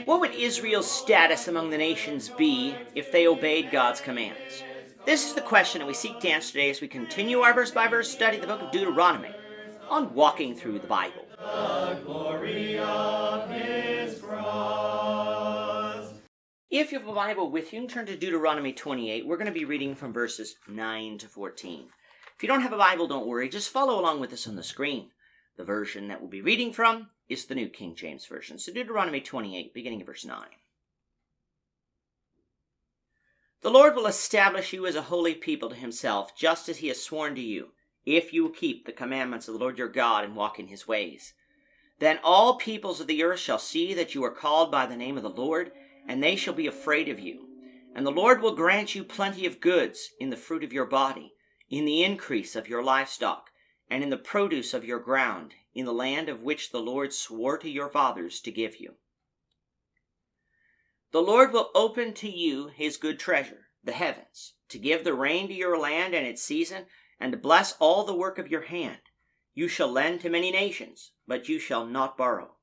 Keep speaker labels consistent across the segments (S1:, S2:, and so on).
S1: What would Israel's status among the nations be if they obeyed God's commands? This is the question that we seek to answer today as we continue our verse-by-verse study of the book of Deuteronomy on Walking Through the Bible.
S2: The glory of his cross.
S1: If you have a Bible with you, turn to Deuteronomy 28. We're going to be reading from verses 9 to 14. If you don't have a Bible, don't worry. Just follow along with us on the screen. The version that we'll be reading from is the New King James Version. So Deuteronomy 28, beginning of verse 9. The Lord will establish you as a holy people to himself, just as he has sworn to you, if you will keep the commandments of the Lord your God and walk in his ways. Then all peoples of the earth shall see that you are called by the name of the Lord, and they shall be afraid of you. And the Lord will grant you plenty of goods in the fruit of your body, in the increase of your livestock, and in the produce of your ground, in the land of which the Lord swore to your fathers to give you. The Lord will open to you his good treasure, the heavens, to give the rain to your land in its season, and to bless all the work of your hand. You shall lend to many nations, but you shall not borrow.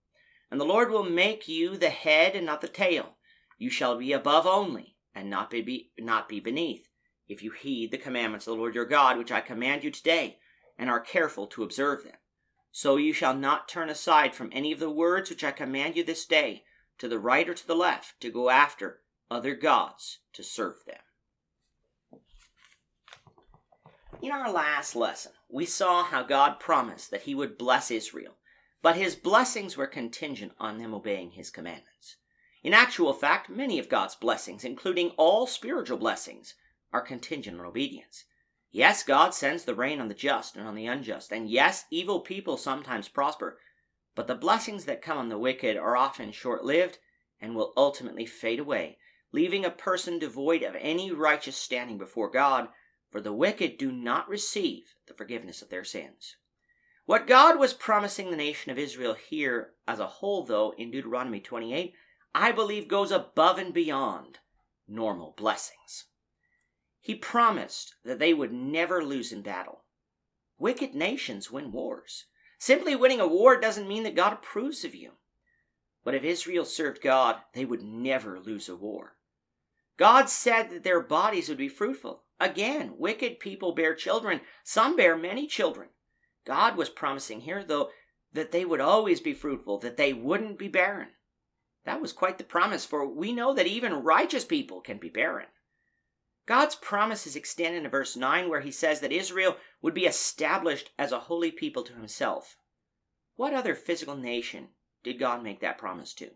S1: And the Lord will make you the head and not the tail. You shall be above only, and not be beneath, if you heed the commandments of the Lord your God, which I command you today, and are careful to observe them. So you shall not turn aside from any of the words which I command you this day, to the right or to the left, to go after other gods to serve them. In our last lesson, we saw how God promised that he would bless Israel, but his blessings were contingent on them obeying his commandments. In actual fact, many of God's blessings, including all spiritual blessings, are contingent on obedience. Yes, God sends the rain on the just and on the unjust, and yes, evil people sometimes prosper, but the blessings that come on the wicked are often short-lived and will ultimately fade away, leaving a person devoid of any righteous standing before God, for the wicked do not receive the forgiveness of their sins. What God was promising the nation of Israel here as a whole, though, in Deuteronomy 28, I believe goes above and beyond normal blessings. He promised that they would never lose in battle. Wicked nations win wars. Simply winning a war doesn't mean that God approves of you. But if Israel served God, they would never lose a war. God said that their bodies would be fruitful. Again, wicked people bear children. Some bear many children. God was promising here, though, that they would always be fruitful, that they wouldn't be barren. That was quite the promise, for we know that even righteous people can be barren. God's promises extend into verse 9, where he says that Israel would be established as a holy people to himself. What other physical nation did God make that promise to?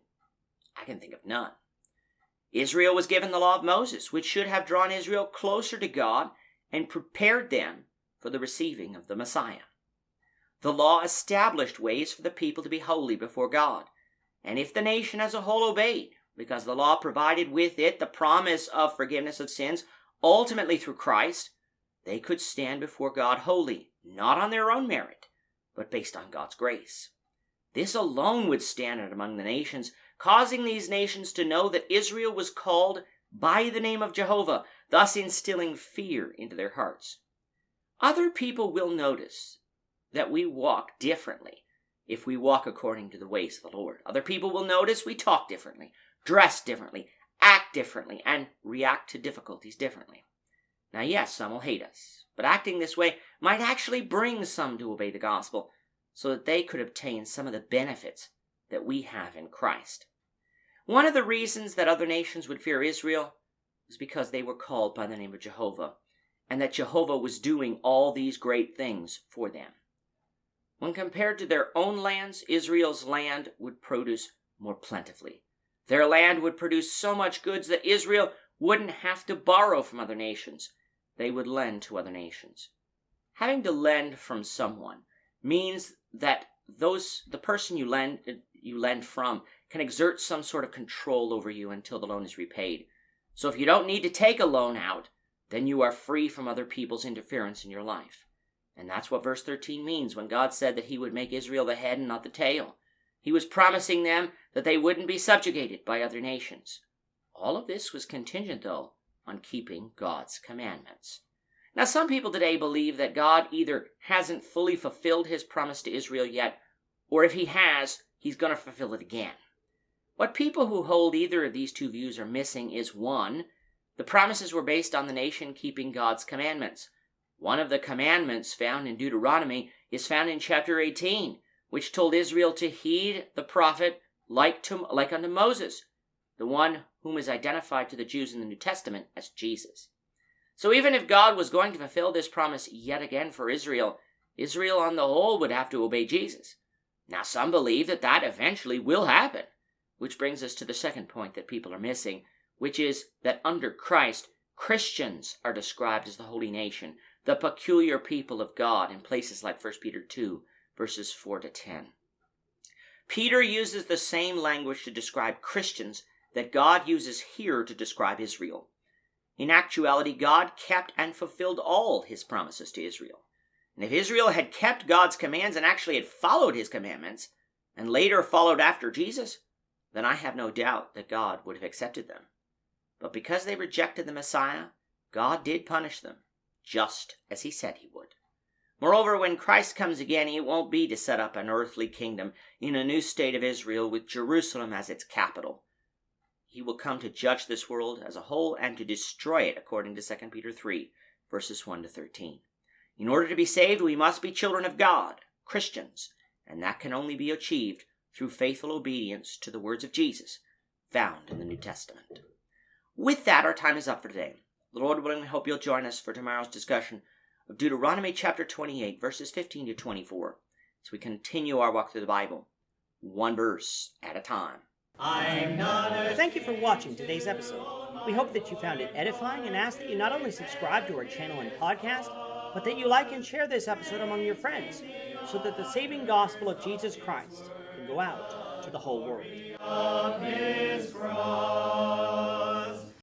S1: I can think of none. Israel was given the law of Moses, which should have drawn Israel closer to God and prepared them for the receiving of the Messiah. The law established ways for the people to be holy before God, and if the nation as a whole obeyed, because the law provided with it the promise of forgiveness of sins, ultimately through Christ, they could stand before God holy, not on their own merit, but based on God's grace. This alone would stand out among the nations, causing these nations to know that Israel was called by the name of Jehovah, thus instilling fear into their hearts. Other people will notice that we walk differently if we walk according to the ways of the Lord. Other people will notice we talk differently, dress differently, act differently, and react to difficulties differently. Now, yes, some will hate us, but acting this way might actually bring some to obey the gospel so that they could obtain some of the benefits that we have in Christ. One of the reasons that other nations would fear Israel was because they were called by the name of Jehovah, and that Jehovah was doing all these great things for them. When compared to their own lands, Israel's land would produce more plentifully. Their land would produce so much goods that Israel wouldn't have to borrow from other nations. They would lend to other nations. Having to lend from someone means that the person you lend from can exert some sort of control over you until the loan is repaid. So if you don't need to take a loan out, then you are free from other people's interference in your life. And that's what verse 13 means when God said that he would make Israel the head and not the tail. He was promising them that they wouldn't be subjugated by other nations. All of this was contingent, though, on keeping God's commandments. Now, some people today believe that God either hasn't fully fulfilled his promise to Israel yet, or if he has, he's going to fulfill it again. What people who hold either of these two views are missing is 1. The promises were based on the nation keeping God's commandments. One of the commandments found in Deuteronomy is found in chapter 18, which told Israel to heed the prophet like unto Moses, the one whom is identified to the Jews in the New Testament as Jesus. So even if God was going to fulfill this promise yet again for Israel, Israel on the whole would have to obey Jesus. Now some believe that eventually will happen, which brings us to the second point that people are missing, which is that under Christ, Christians are described as the holy nation, the peculiar people of God in places like 1 Peter 2, verses 4 to 10. Peter uses the same language to describe Christians that God uses here to describe Israel. In actuality, God kept and fulfilled all his promises to Israel. And if Israel had kept God's commands and actually had followed his commandments, and later followed after Jesus, then I have no doubt that God would have accepted them. But because they rejected the Messiah, God did punish them, just as he said he would. Moreover, when Christ comes again, it won't be to set up an earthly kingdom in a new state of Israel with Jerusalem as its capital. He will come to judge this world as a whole and to destroy it, according to 2 Peter 3, verses 1 to 13. In order to be saved, we must be children of God, Christians, and that can only be achieved through faithful obedience to the words of Jesus found in the New Testament. With that, our time is up for today. Lord willing, we hope you'll join us for tomorrow's discussion of Deuteronomy chapter 28, verses 15 to 24, as we continue our walk through the Bible, one verse at a time.
S3: Thank you for watching today's episode. We hope that you found it edifying and ask that you not only subscribe to our channel and podcast, but that you like and share this episode among your friends, so that the saving gospel of Jesus Christ can go out to the whole world.